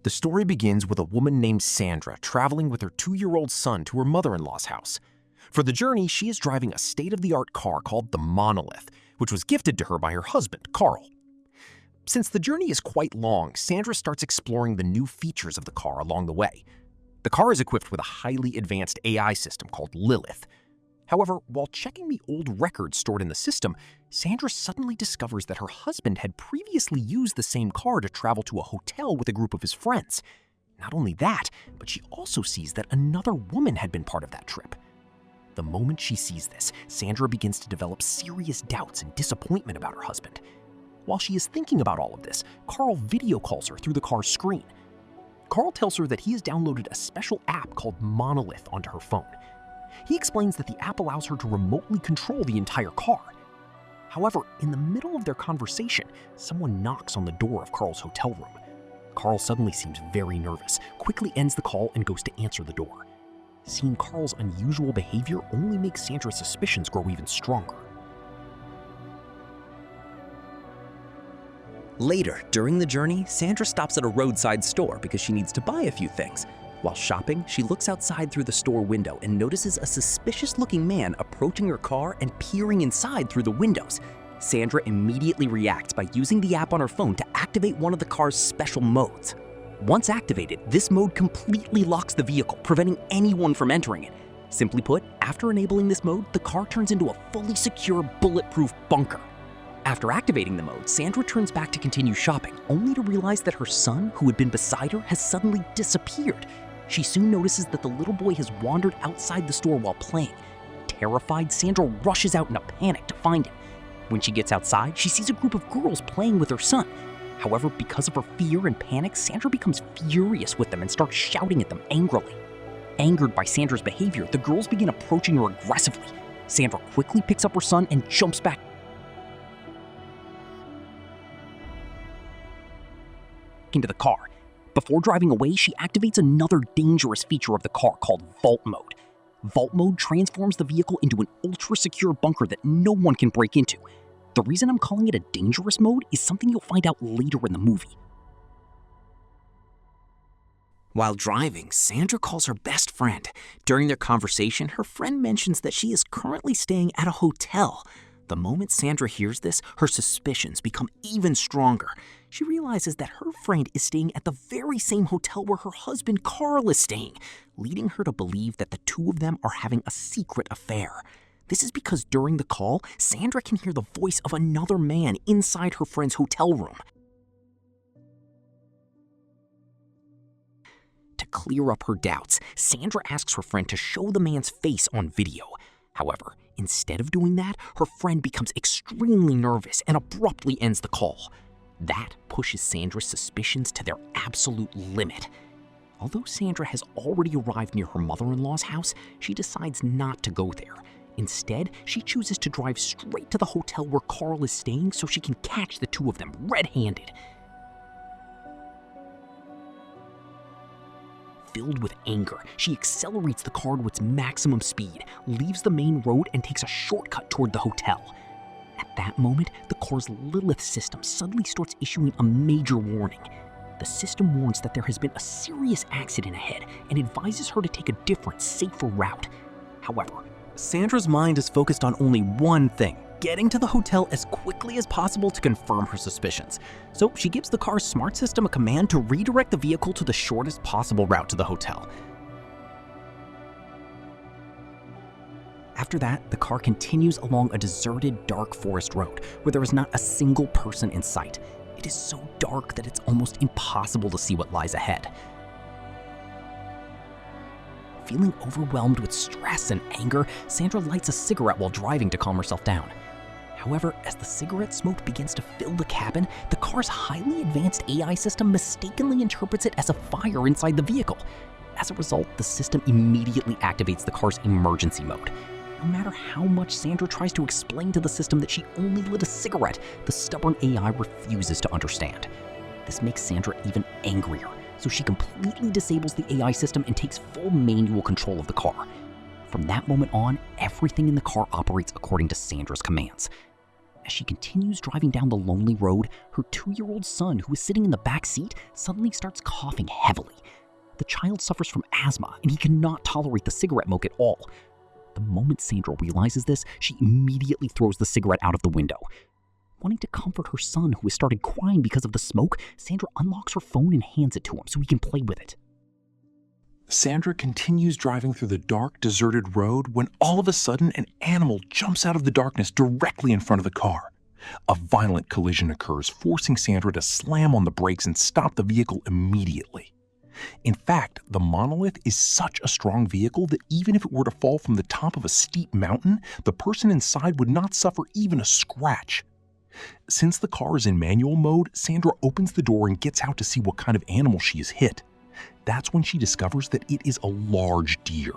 The story begins with a woman named Sandra traveling with her 2-year-old son to her mother-in-law's house. For the journey, she is driving a state-of-the-art car called the Monolith, which was gifted to her by her husband, Carl. Since the journey is quite long, Sandra starts exploring the new features of the car along the way. The car is equipped with a highly advanced AI system called Lilith. However, while checking the old records stored in the system, Sandra suddenly discovers that her husband had previously used the same car to travel to a hotel with a group of his friends. Not only that, but she also sees that another woman had been part of that trip. The moment she sees this, Sandra begins to develop serious doubts and disappointment about her husband. While she is thinking about all of this, Carl video calls her through the car's screen. Carl tells her that he has downloaded a special app called Monolith onto her phone. He explains that the app allows her to remotely control the entire car. However, in the middle of their conversation, someone knocks on the door of Carl's hotel room. Carl suddenly seems very nervous, quickly ends the call and goes to answer the door. Seeing Carl's unusual behavior only makes Sandra's suspicions grow even stronger. Later, during the journey, Sandra stops at a roadside store because she needs to buy a few things. While shopping, she looks outside through the store window and notices a suspicious-looking man approaching her car and peering inside through the windows. Sandra immediately reacts by using the app on her phone to activate one of the car's special modes. Once activated, this mode completely locks the vehicle, preventing anyone from entering it. Simply put, after enabling this mode, the car turns into a fully secure, bulletproof bunker. After activating the mode, Sandra turns back to continue shopping, only to realize that her son, who had been beside her, has suddenly disappeared. She soon notices that the little boy has wandered outside the store while playing. Terrified, Sandra rushes out in a panic to find him. When she gets outside, she sees a group of girls playing with her son. However, because of her fear and panic, Sandra becomes furious with them and starts shouting at them angrily. Angered by Sandra's behavior, the girls begin approaching her aggressively. Sandra quickly picks up her son and jumps back into the car. Before driving away, she activates another dangerous feature of the car called Vault Mode. Vault Mode transforms the vehicle into an ultra-secure bunker that no one can break into. The reason I'm calling it a dangerous mode is something you'll find out later in the movie. While driving, Sandra calls her best friend. During their conversation, her friend mentions that she is currently staying at a hotel. The moment Sandra hears this, her suspicions become even stronger. She realizes that her friend is staying at the very same hotel where her husband Carl is staying, leading her to believe that the two of them are having a secret affair. This is because during the call, Sandra can hear the voice of another man inside her friend's hotel room. To clear up her doubts, Sandra asks her friend to show the man's face on video. However, instead of doing that, her friend becomes extremely nervous and abruptly ends the call. That pushes Sandra's suspicions to their absolute limit. Although Sandra has already arrived near her mother-in-law's house, she decides not to go there. Instead, she chooses to drive straight to the hotel where Carl is staying so she can catch the two of them red-handed. Filled with anger, she accelerates the car to its maximum speed, leaves the main road, and takes a shortcut toward the hotel. At that moment, the car's Lilith system suddenly starts issuing a major warning. The system warns that there has been a serious accident ahead and advises her to take a different, safer route. However, Sandra's mind is focused on only one thing: getting to the hotel as quickly as possible to confirm her suspicions. So she gives the car's smart system a command to redirect the vehicle to the shortest possible route to the hotel. After that, the car continues along a deserted, dark forest road where there is not a single person in sight. It is so dark that it's almost impossible to see what lies ahead. Feeling overwhelmed with stress and anger, Sandra lights a cigarette while driving to calm herself down. However, as the cigarette smoke begins to fill the cabin, the car's highly advanced AI system mistakenly interprets it as a fire inside the vehicle. As a result, the system immediately activates the car's emergency mode. No matter how much Sandra tries to explain to the system that she only lit a cigarette, the stubborn AI refuses to understand. This makes Sandra even angrier, so she completely disables the AI system and takes full manual control of the car. From that moment on, everything in the car operates according to Sandra's commands. As she continues driving down the lonely road, her 2-year-old son, who is sitting in the back seat, suddenly starts coughing heavily. The child suffers from asthma, and he cannot tolerate the cigarette smoke at all. The moment Sandra realizes this, she immediately throws the cigarette out of the window. Wanting to comfort her son, who has started crying because of the smoke, Sandra unlocks her phone and hands it to him so he can play with it. Sandra continues driving through the dark, deserted road when all of a sudden an animal jumps out of the darkness directly in front of the car. A violent collision occurs, forcing Sandra to slam on the brakes and stop the vehicle immediately. In fact, the monolith is such a strong vehicle that even if it were to fall from the top of a steep mountain, the person inside would not suffer even a scratch. Since the car is in manual mode, Sandra opens the door and gets out to see what kind of animal she has hit. That's when she discovers that it is a large deer.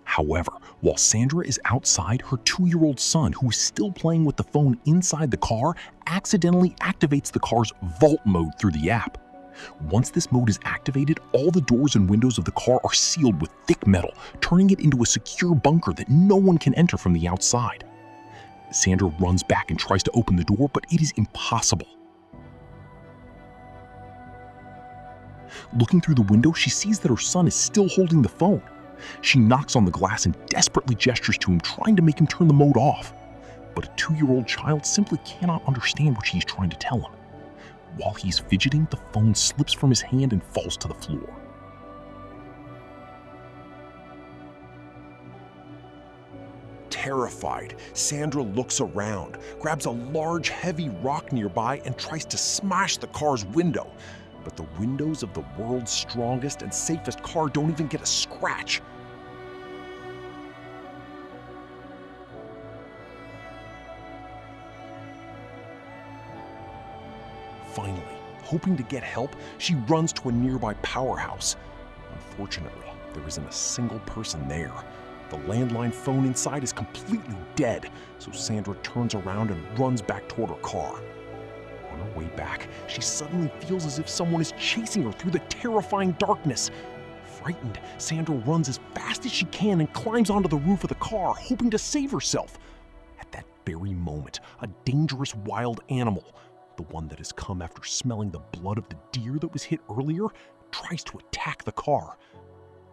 However, while Sandra is outside, her 2-year-old son, who is still playing with the phone inside the car, accidentally activates the car's vault mode through the app. Once this mode is activated, all the doors and windows of the car are sealed with thick metal, turning it into a secure bunker that no one can enter from the outside. Sandra runs back and tries to open the door, but it is impossible. Looking through the window, she sees that her son is still holding the phone. She knocks on the glass and desperately gestures to him, trying to make him turn the mode off. But a 2-year-old child simply cannot understand what she's trying to tell him. While he's fidgeting, the phone slips from his hand and falls to the floor. Terrified, Sandra looks around, grabs a large, heavy rock nearby, and tries to smash the car's window. But the windows of the world's strongest and safest car don't even get a scratch. Finally, hoping to get help, she runs to a nearby powerhouse. Unfortunately, there isn't a single person there. The landline phone inside is completely dead, so Sandra turns around and runs back toward her car. On her way back, she suddenly feels as if someone is chasing her through the terrifying darkness. Frightened, Sandra runs as fast as she can and climbs onto the roof of the car, hoping to save herself. At that very moment, a dangerous wild animal, the one that has come after smelling the blood of the deer that was hit earlier, tries to attack the car.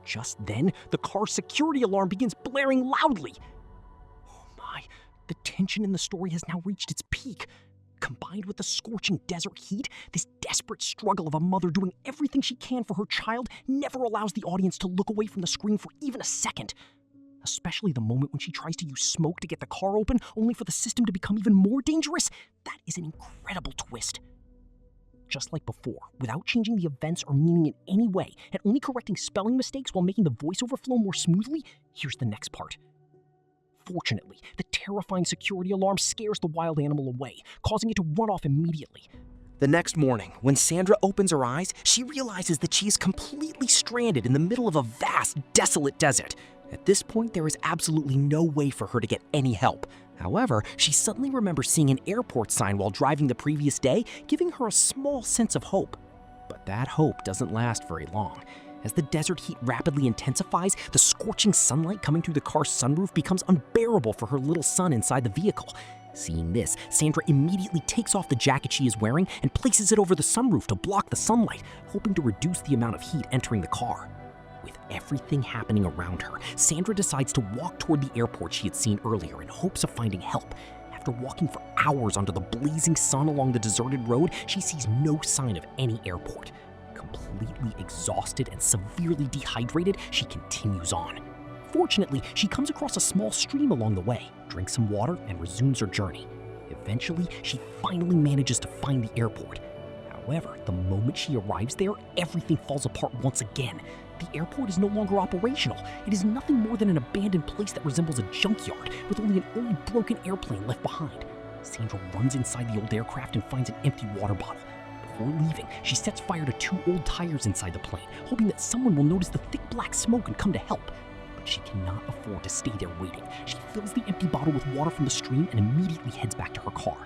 Just then, the car's security alarm begins blaring loudly. Oh my, the tension in the story has now reached its peak. Combined with the scorching desert heat, this desperate struggle of a mother doing everything she can for her child never allows the audience to look away from the screen for even a second. Especially the moment when she tries to use smoke to get the car open, only for the system to become even more dangerous. That is an incredible twist. Just like before, without changing the events or meaning in any way, and only correcting spelling mistakes while making the voiceover flow more smoothly, here's the next part. Fortunately, the terrifying security alarm scares the wild animal away, causing it to run off immediately. The next morning, when Sandra opens her eyes, she realizes that she is completely stranded in the middle of a vast, desolate desert. At this point, there is absolutely no way for her to get any help. However, she suddenly remembers seeing an airport sign while driving the previous day, giving her a small sense of hope. But that hope doesn't last very long. As the desert heat rapidly intensifies, the scorching sunlight coming through the car's sunroof becomes unbearable for her little son inside the vehicle. Seeing this, Sandra immediately takes off the jacket she is wearing and places it over the sunroof to block the sunlight, hoping to reduce the amount of heat entering the car. With everything happening around her, Sandra decides to walk toward the airport she had seen earlier in hopes of finding help. After walking for hours under the blazing sun along the deserted road, she sees no sign of any airport. Completely exhausted and severely dehydrated, she continues on. Fortunately, she comes across a small stream along the way, drinks some water, and resumes her journey. Eventually, she finally manages to find the airport. However, the moment she arrives there, everything falls apart once again. The airport is no longer operational. It is nothing more than an abandoned place that resembles a junkyard, with only an old broken airplane left behind. Sandra runs inside the old aircraft and finds an empty water bottle. Before leaving, she sets fire to 2 old tires inside the plane, hoping that someone will notice the thick black smoke and come to help. But she cannot afford to stay there waiting. She fills the empty bottle with water from the stream and immediately heads back to her car.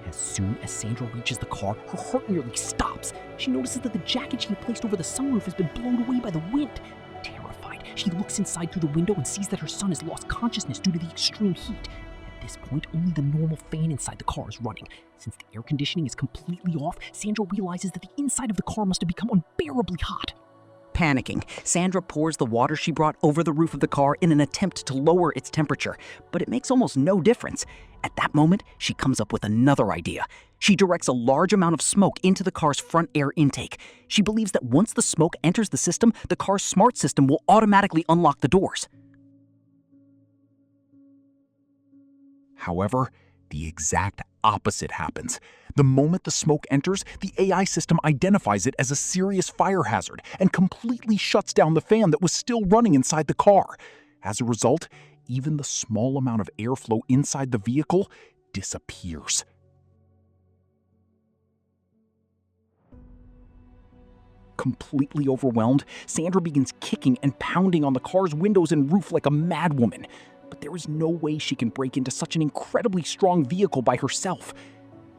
As soon as Sandra reaches the car, her heart nearly stops. She notices that the jacket she had placed over the sunroof has been blown away by the wind. Terrified, She looks inside through the window and sees that her son has lost consciousness due to the extreme heat. At this point, only the normal fan inside the car is running. Since the air conditioning is completely off, Sandra realizes that the inside of the car must have become unbearably hot. Panicking, Sandra pours the water she brought over the roof of the car in an attempt to lower its temperature, but it makes almost no difference. At that moment, she comes up with another idea. She directs a large amount of smoke into the car's front air intake. She believes that once the smoke enters the system, the car's smart system will automatically unlock the doors. However, the exact opposite happens. The moment the smoke enters, the AI system identifies it as a serious fire hazard and completely shuts down the fan that was still running inside the car. As a result, even the small amount of airflow inside the vehicle disappears. Completely overwhelmed, Sandra begins kicking and pounding on the car's windows and roof like a madwoman. But there is no way she can break into such an incredibly strong vehicle by herself.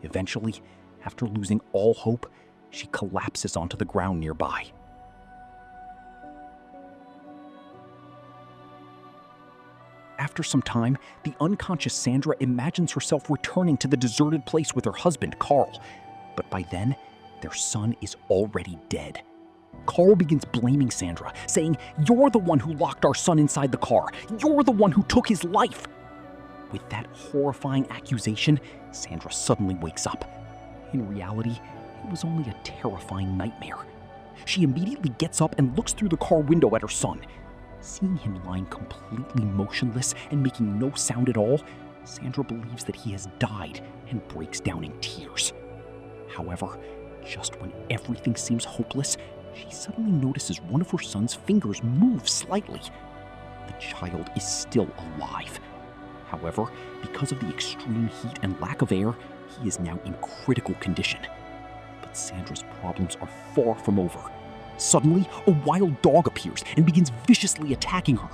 Eventually, after losing all hope, she collapses onto the ground nearby. After some time, the unconscious Sandra imagines herself returning to the deserted place with her husband, Carl. But by then, their son is already dead. Carl begins blaming Sandra, saying, "You're the one who locked our son inside the car. You're the one who took his life." With that horrifying accusation, Sandra suddenly wakes up. In reality, it was only a terrifying nightmare. She immediately gets up and looks through the car window at her son. Seeing him lying completely motionless and making no sound at all, Sandra believes that he has died and breaks down in tears. However, just when everything seems hopeless, she suddenly notices one of her son's fingers move slightly. The child is still alive. However, because of the extreme heat and lack of air, he is now in critical condition. But Sandra's problems are far from over. Suddenly, a wild dog appears and begins viciously attacking her.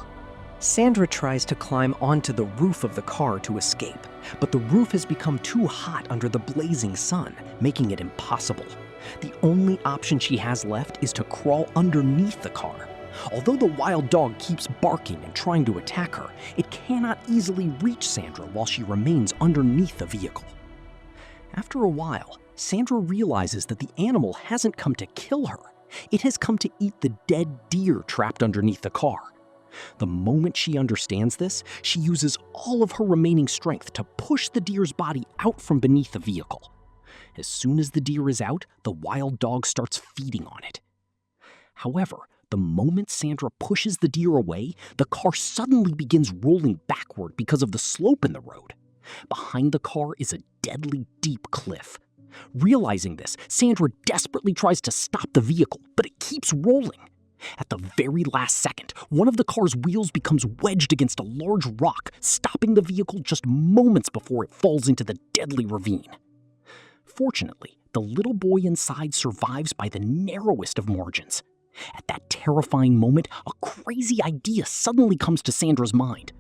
Sandra tries to climb onto the roof of the car to escape, but the roof has become too hot under the blazing sun, making it impossible. The only option she has left is to crawl underneath the car. Although the wild dog keeps barking and trying to attack her, it cannot easily reach Sandra while she remains underneath the vehicle. After a while, Sandra realizes that the animal hasn't come to kill her. It has come to eat the dead deer trapped underneath the car. The moment she understands this, she uses all of her remaining strength to push the deer's body out from beneath the vehicle. As soon as the deer is out, the wild dog starts feeding on it. However, the moment Sandra pushes the deer away, the car suddenly begins rolling backward because of the slope in the road. Behind the car is a deadly deep cliff. Realizing this, Sandra desperately tries to stop the vehicle, but it keeps rolling. At the very last second, one of the car's wheels becomes wedged against a large rock, stopping the vehicle just moments before it falls into the deadly ravine. Fortunately, the little boy inside survives by the narrowest of margins. At that terrifying moment, a crazy idea suddenly comes to Sandra's mind.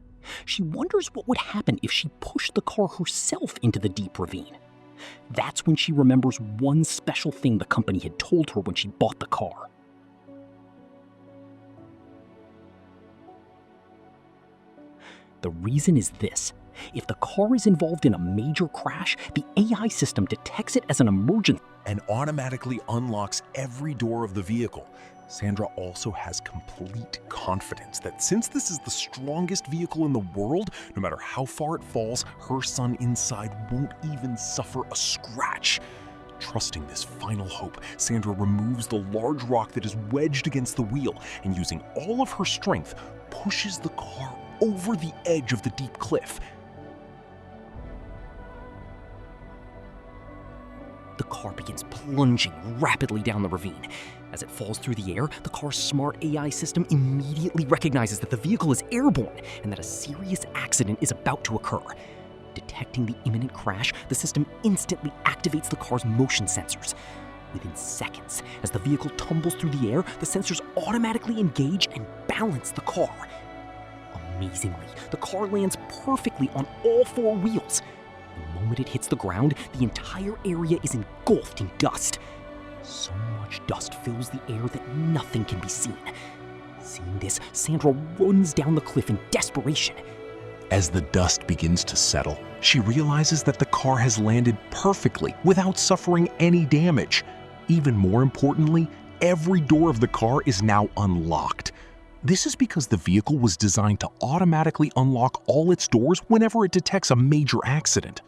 She wonders what would happen if she pushed the car herself into the deep ravine. That's when she remembers one special thing the company had told her when she bought the car. The reason is this. If the car is involved in a major crash, the AI system detects it as an emergency and automatically unlocks every door of the vehicle. Sandra also has complete confidence that since this is the strongest vehicle in the world, no matter how far it falls, her son inside won't even suffer a scratch. Trusting this final hope, Sandra removes the large rock that is wedged against the wheel and using all of her strength, pushes the car over the edge of the deep cliff. The car begins plunging rapidly down the ravine. As it falls through the air, the car's smart AI system immediately recognizes that the vehicle is airborne and that a serious accident is about to occur. Detecting the imminent crash, the system instantly activates the car's motion sensors. Within seconds, as the vehicle tumbles through the air, the sensors automatically engage and balance the car. Amazingly, the car lands perfectly on all four wheels. The moment it hits the ground, the entire area is engulfed in dust. So much dust fills the air that nothing can be seen. Seeing this, Sandra runs down the cliff in desperation. As the dust begins to settle, she realizes that the car has landed perfectly without suffering any damage. Even more importantly, every door of the car is now unlocked. This is because the vehicle was designed to automatically unlock all its doors whenever it detects a major accident.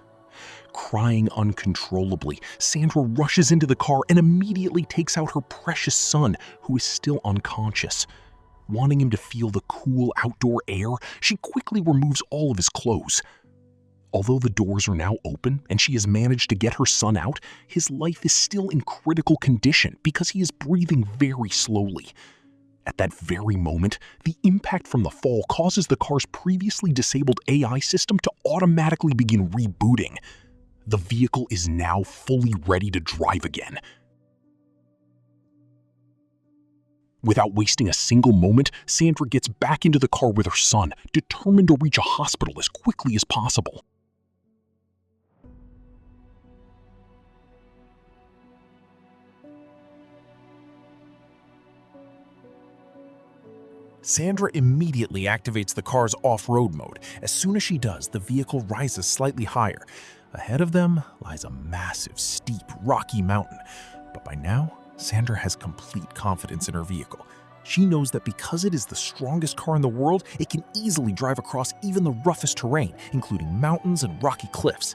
Crying uncontrollably, Sandra rushes into the car and immediately takes out her precious son, who is still unconscious. Wanting him to feel the cool outdoor air, she quickly removes all of his clothes. Although the doors are now open and she has managed to get her son out, his life is still in critical condition because he is breathing very slowly. At that very moment, the impact from the fall causes the car's previously disabled AI system to automatically begin rebooting. The vehicle is now fully ready to drive again. Without wasting a single moment, Sandra gets back into the car with her son, determined to reach a hospital as quickly as possible. Sandra immediately activates the car's off-road mode. As soon as she does, the vehicle rises slightly higher. Ahead of them lies a massive, steep, rocky mountain. But by now, Sandra has complete confidence in her vehicle. She knows that because it is the strongest car in the world, it can easily drive across even the roughest terrain, including mountains and rocky cliffs.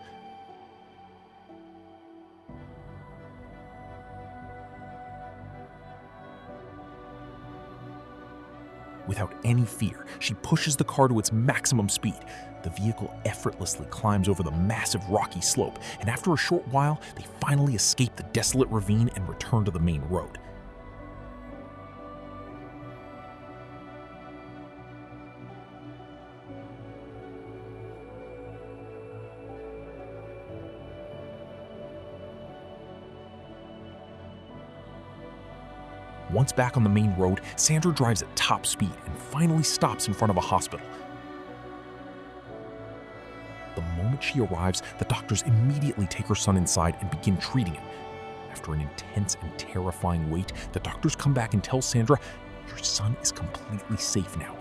Without any fear, she pushes the car to its maximum speed. The vehicle effortlessly climbs over the massive rocky slope, and after a short while, they finally escape the desolate ravine and return to the main road. Once back on the main road, Sandra drives at top speed and finally stops in front of a hospital. The moment she arrives, the doctors immediately take her son inside and begin treating him. After an intense and terrifying wait, the doctors come back and tell Sandra, "Your son is completely safe now."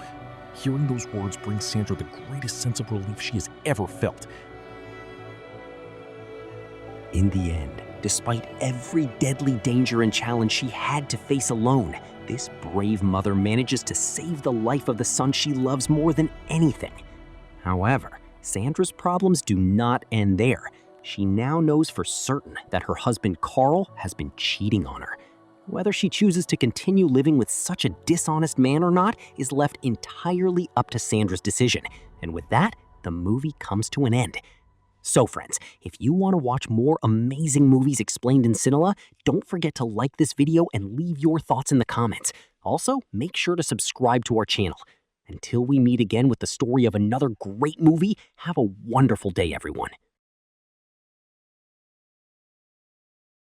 Hearing those words brings Sandra the greatest sense of relief she has ever felt. In the end, despite every deadly danger and challenge she had to face alone, this brave mother manages to save the life of the son she loves more than anything. However, Sandra's problems do not end there. She now knows for certain that her husband Carl has been cheating on her. Whether she chooses to continue living with such a dishonest man or not is left entirely up to Sandra's decision. And with that, the movie comes to an end. So friends, if you want to watch more amazing movies explained in Cinema, don't forget to like this video and leave your thoughts in the comments. Also, make sure to subscribe to our channel. Until we meet again with the story of another great movie, have a wonderful day, everyone.